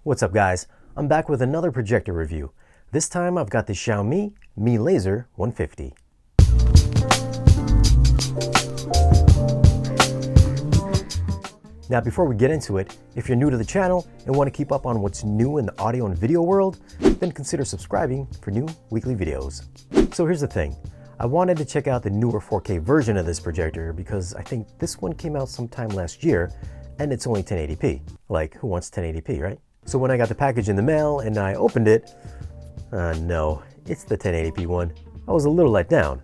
What's up guys? I'm back with another projector review. This time I've got the Xiaomi Mi Laser 150. Now before we get into it, if you're new to the channel and want to keep up on what's new in the audio and video world, then consider subscribing for new weekly videos. So here's the thing. I wanted to check out the newer 4K version of this projector because I think this one came out sometime last year and it's only 1080p. Like, who wants 1080p, right? So when I got the package in the mail and I opened it, no, it's the 1080p one. I was a little let down.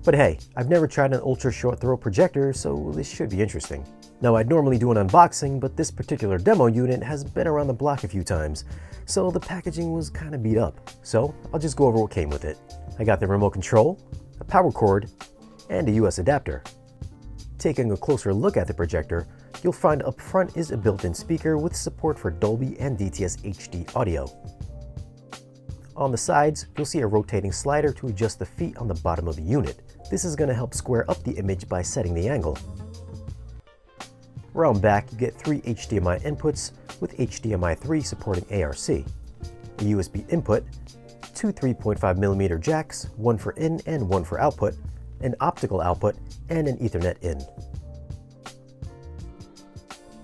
But hey, I've never tried an ultra short throw projector, so this should be interesting. Now I'd normally do an unboxing, but this particular demo unit has been around the block a few times, so the packaging was kind of beat up. So I'll just go over what came with it. I got the remote control, a power cord, and a US adapter. Taking a closer look at the projector, you'll find up front is a built-in speaker with support for Dolby and DTS HD audio. On the sides, you'll see a rotating slider to adjust the feet on the bottom of the unit. This is going to help square up the image by setting the angle. Around back, you get 3 HDMI inputs with HDMI 3 supporting ARC, a USB input, 2 3.5mm jacks, one for in and one for output, an optical output, and an Ethernet in.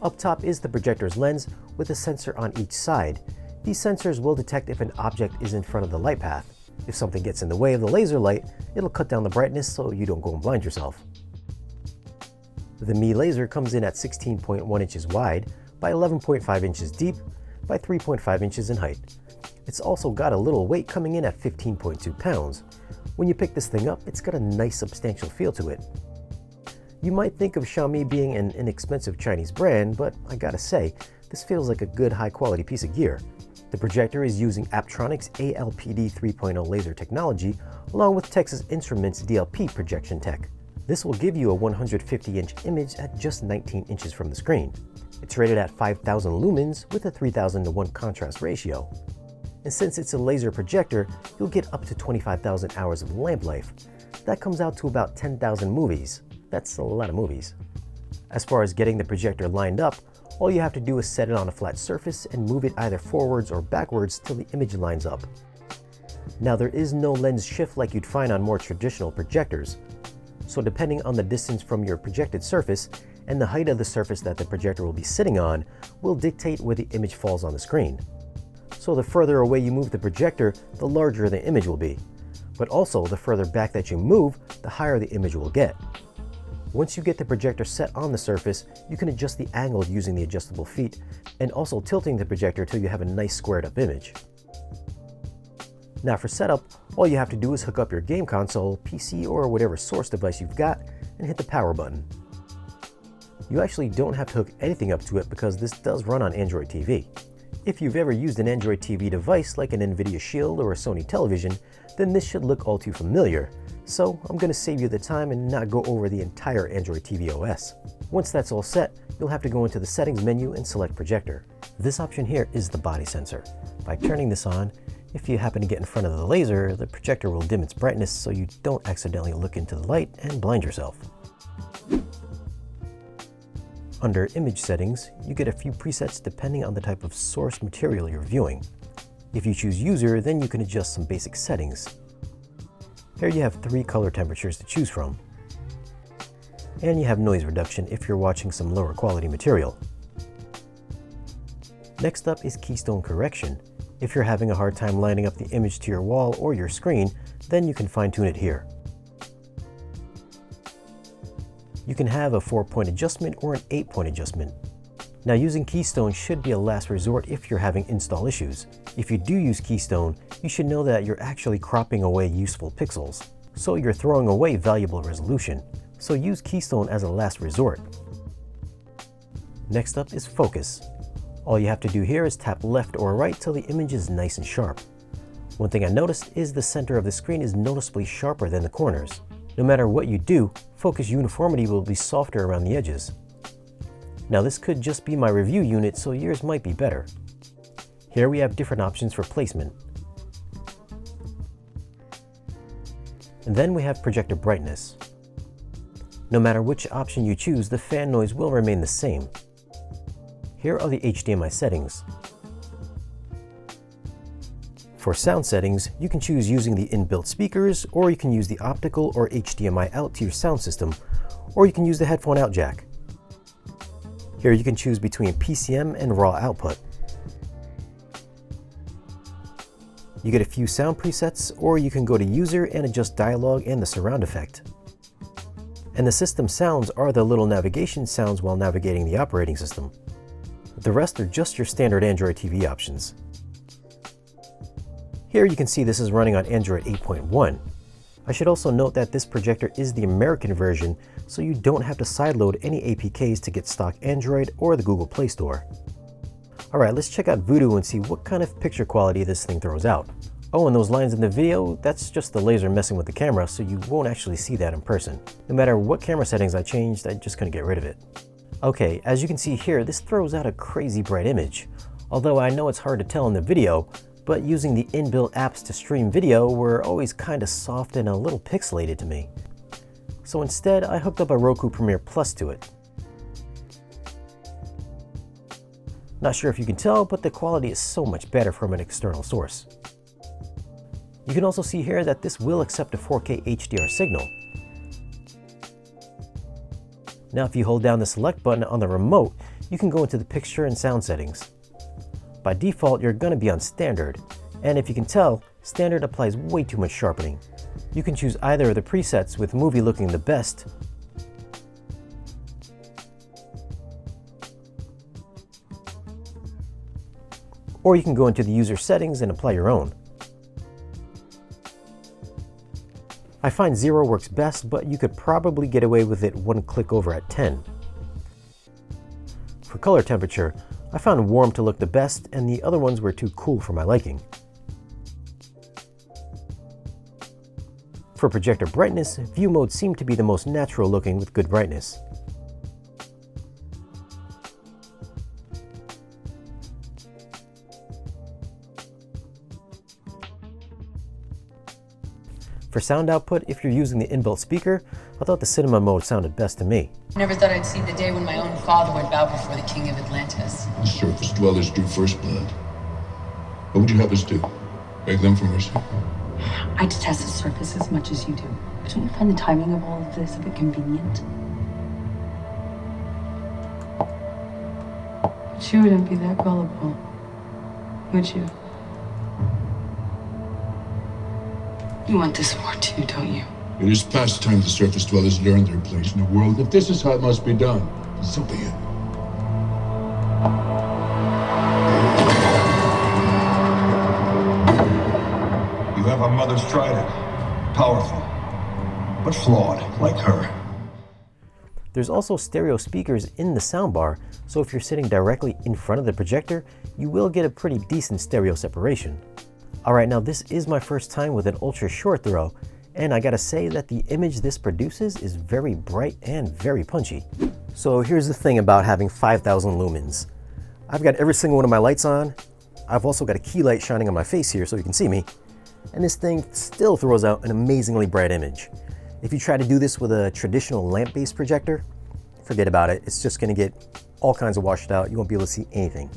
Up top is the projector's lens with a sensor on each side. These sensors will detect if an object is in front of the light path. If something gets in the way of the laser light, it'll cut down the brightness so you don't go and blind yourself. The Mi Laser comes in at 16.1 inches wide by 11.5 inches deep by 3.5 inches in height. It's also got a little weight coming in at 15.2 pounds. When you pick this thing up, it's got a nice substantial feel to it. You might think of Xiaomi being an inexpensive Chinese brand, but I gotta say, this feels like a good high-quality piece of gear. The projector is using Aptronic's ALPD 3.0 laser technology, along with Texas Instruments DLP projection tech. This will give you a 150-inch image at just 19 inches from the screen. It's rated at 5,000 lumens with a 3,000:1 contrast ratio. And since it's a laser projector, you'll get up to 25,000 hours of lamp life. That comes out to about 10,000 movies. That's a lot of movies. As far as getting the projector lined up, all you have to do is set it on a flat surface and move it either forwards or backwards till the image lines up. Now there is no lens shift like you'd find on more traditional projectors. So depending on the distance from your projected surface and the height of the surface that the projector will be sitting on will dictate where the image falls on the screen. So the further away you move the projector, the larger the image will be. But also the further back that you move, the higher the image will get. Once you get the projector set on the surface, you can adjust the angle using the adjustable feet and also tilting the projector till you have a nice squared up image. Now for setup, all you have to do is hook up your game console, PC, or whatever source device you've got and hit the power button. You actually don't have to hook anything up to it because this does run on Android TV. If you've ever used an Android TV device like an Nvidia Shield or a Sony television, then this should look all too familiar. So I'm going to save you the time and not go over the entire Android TV OS. Once that's all set, you'll have to go into the settings menu and select projector. This option here is the body sensor. By turning this on, if you happen to get in front of the laser, the projector will dim its brightness so you don't accidentally look into the light and blind yourself. Under image settings, you get a few presets depending on the type of source material you're viewing. If you choose user, then you can adjust some basic settings. Here you have 3 color temperatures to choose from. And you have noise reduction if you're watching some lower quality material. Next up is keystone correction. If you're having a hard time lining up the image to your wall or your screen, then you can fine-tune it here. You can have a 4-point adjustment or an 8-point adjustment. Now using keystone should be a last resort if you're having install issues. If you do use keystone, you should know that you're actually cropping away useful pixels. So you're throwing away valuable resolution. So use keystone as a last resort. Next up is focus. All you have to do here is tap left or right till the image is nice and sharp. One thing I noticed is the center of the screen is noticeably sharper than the corners. No matter what you do, focus uniformity will be softer around the edges. Now this could just be my review unit, so yours might be better. Here we have different options for placement. And then we have projector brightness. No matter which option you choose, the fan noise will remain the same. Here are the HDMI settings. For sound settings, you can choose using the inbuilt speakers, or you can use the optical or HDMI out to your sound system, or you can use the headphone out jack. Here you can choose between PCM and raw output. You get a few sound presets, or you can go to user and adjust dialogue and the surround effect. And the system sounds are the little navigation sounds while navigating the operating system. The rest are just your standard Android TV options. Here you can see this is running on Android 8.1. I should also note that this projector is the American version, so you don't have to sideload any APKs to get stock Android or the Google Play Store. Alright, let's check out Voodoo and see what kind of picture quality this thing throws out. Oh, and those lines in the video, that's just the laser messing with the camera, so you won't actually see that in person. No matter what camera settings I changed, I just couldn't get rid of it. Okay, as you can see here, this throws out a crazy bright image. Although I know it's hard to tell in the video, but using the inbuilt apps to stream video were always kinda soft and a little pixelated to me. So instead, I hooked up a Roku Premiere Plus to it. Not sure if you can tell, but the quality is so much better from an external source. You can also see here that this will accept a 4K HDR signal. Now if you hold down the select button on the remote, you can go into the picture and sound settings. By default, you're going to be on standard, and if you can tell, standard applies way too much sharpening. You can choose either of the presets, with movie looking the best, or you can go into the user settings and apply your own. I find 0 works best, but you could probably get away with it one click over at 10. For color temperature, I found warm to look the best, and the other ones were too cool for my liking. For projector brightness, view mode seemed to be the most natural looking with good brightness. For sound output, if you're using the inbuilt speaker, I thought the cinema mode sounded best to me. Never thought I'd see the day when my own father would bow before the king of Atlantis. The surface dwellers drew first blood. What would you have us do? Beg them for mercy? I detest the surface as much as you do. But don't you find the timing of all of this a bit convenient? But you wouldn't be that gullible, would you? You want this war too, don't you? It is past time the surface dwellers learned their place in the world. If this is how it must be done, so be it. You have our mother's trident. Powerful, but flawed, like her. There's also stereo speakers in the soundbar, so if you're sitting directly in front of the projector, you will get a pretty decent stereo separation. Alright, now this is my first time with an ultra short throw, and I gotta say that the image this produces is very bright and very punchy. So here's the thing about having 5,000 lumens. I've got every single one of my lights on. I've also got a key light shining on my face here so you can see me. And this thing still throws out an amazingly bright image. If you try to do this with a traditional lamp-based projector, forget about it. It's just gonna get all kinds of washed out. You won't be able to see anything.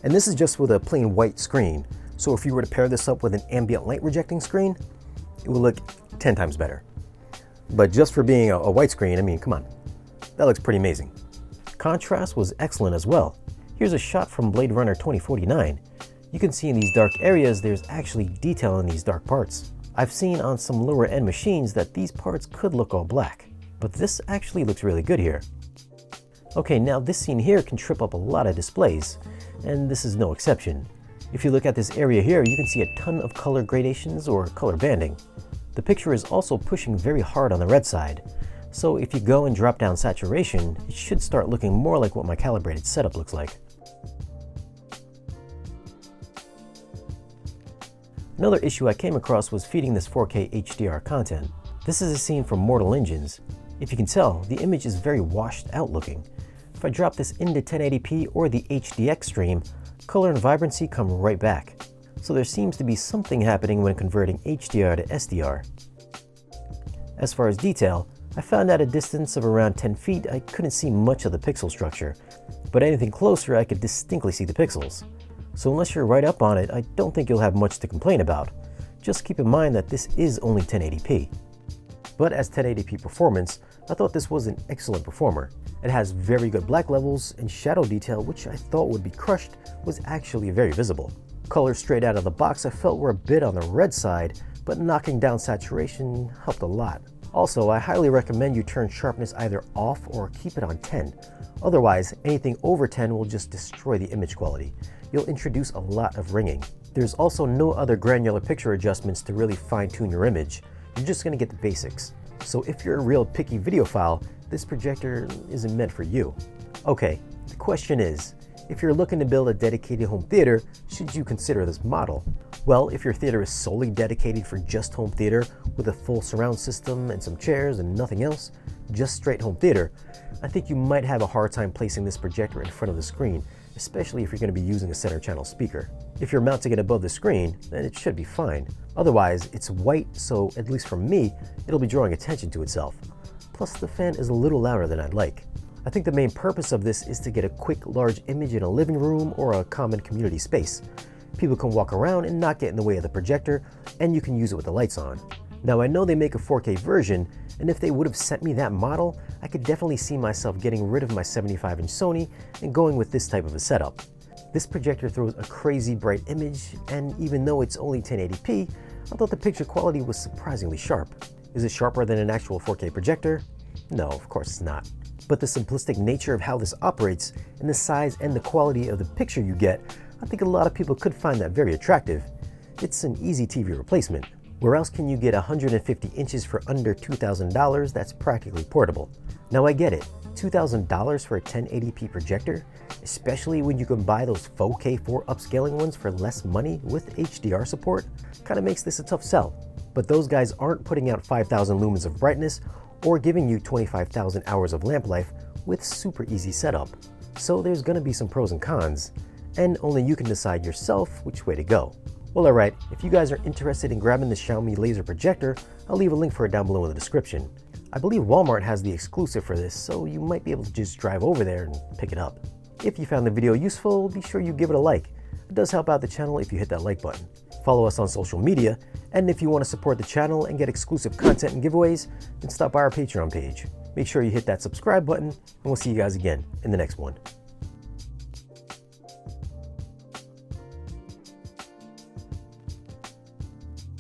And this is just with a plain white screen. So if you were to pair this up with an ambient light rejecting screen, it will look 10 times better. But just for being a white screen, I mean, come on, that looks pretty amazing. Contrast was excellent as well. Here's a shot from Blade Runner 2049. You can see in these dark areas, there's actually detail in these dark parts. I've seen on some lower end machines that these parts could look all black, but this actually looks really good here. Okay, now this scene here can trip up a lot of displays, and this is no exception. If you look at this area here, you can see a ton of color gradations or color banding. The picture is also pushing very hard on the red side, so if you go and drop down saturation, it should start looking more like what my calibrated setup looks like. Another issue I came across was feeding this 4K HDR content. This is a scene from Mortal Engines. If you can tell, the image is very washed out looking. If I drop this into 1080p or the HDX stream, color and vibrancy come right back. So there seems to be something happening when converting HDR to SDR. As far as detail, I found at a distance of around 10 feet I couldn't see much of the pixel structure, but anything closer I could distinctly see the pixels. So unless you're right up on it, I don't think you'll have much to complain about. Just keep in mind that this is only 1080p. But as 1080p performance, I thought this was an excellent performer. It has very good black levels, and shadow detail, which I thought would be crushed, was actually very visible. Colors straight out of the box I felt were a bit on the red side, but knocking down saturation helped a lot. Also, I highly recommend you turn sharpness either off or keep it on 10. Otherwise, anything over 10 will just destroy the image quality. You'll introduce a lot of ringing. There's also no other granular picture adjustments to really fine-tune your image. You're just going to get the basics. So if you're a real picky videophile, this projector isn't meant for you. Okay, the question is, if you're looking to build a dedicated home theater, should you consider this model? Well, if your theater is solely dedicated for just home theater with a full surround system and some chairs and nothing else, just straight home theater, I think you might have a hard time placing this projector in front of the screen, especially if you're going to be using a center channel speaker. If you're mounting it above the screen, then it should be fine. Otherwise, it's white, so at least for me, it'll be drawing attention to itself. Plus, the fan is a little louder than I'd like. I think the main purpose of this is to get a quick, large image in a living room or a common community space. People can walk around and not get in the way of the projector, and you can use it with the lights on. Now, I know they make a 4K version, and if they would have sent me that model, I could definitely see myself getting rid of my 75-inch Sony and going with this type of a setup. This projector throws a crazy bright image, and even though it's only 1080p, I thought the picture quality was surprisingly sharp. Is it sharper than an actual 4K projector? No, of course it's not. But the simplistic nature of how this operates, and the size and the quality of the picture you get, I think a lot of people could find that very attractive. It's an easy TV replacement. Where else can you get 150 inches for under $2,000 that's practically portable? Now I get it, $2,000 for a 1080p projector, especially when you can buy those 4K4 upscaling ones for less money with HDR support, kind of makes this a tough sell. But those guys aren't putting out 5,000 lumens of brightness or giving you 25,000 hours of lamp life with super easy setup. So there's gonna be some pros and cons, and only you can decide yourself which way to go. Well, alright, if you guys are interested in grabbing the Xiaomi laser projector, I'll leave a link for it down below in the description. I believe Walmart has the exclusive for this, so you might be able to just drive over there and pick it up. If you found the video useful, be sure you give it a like. It does help out the channel if you hit that like button. Follow us on social media, and if you want to support the channel and get exclusive content and giveaways, then stop by our Patreon page. Make sure you hit that subscribe button, and we'll see you guys again in the next one.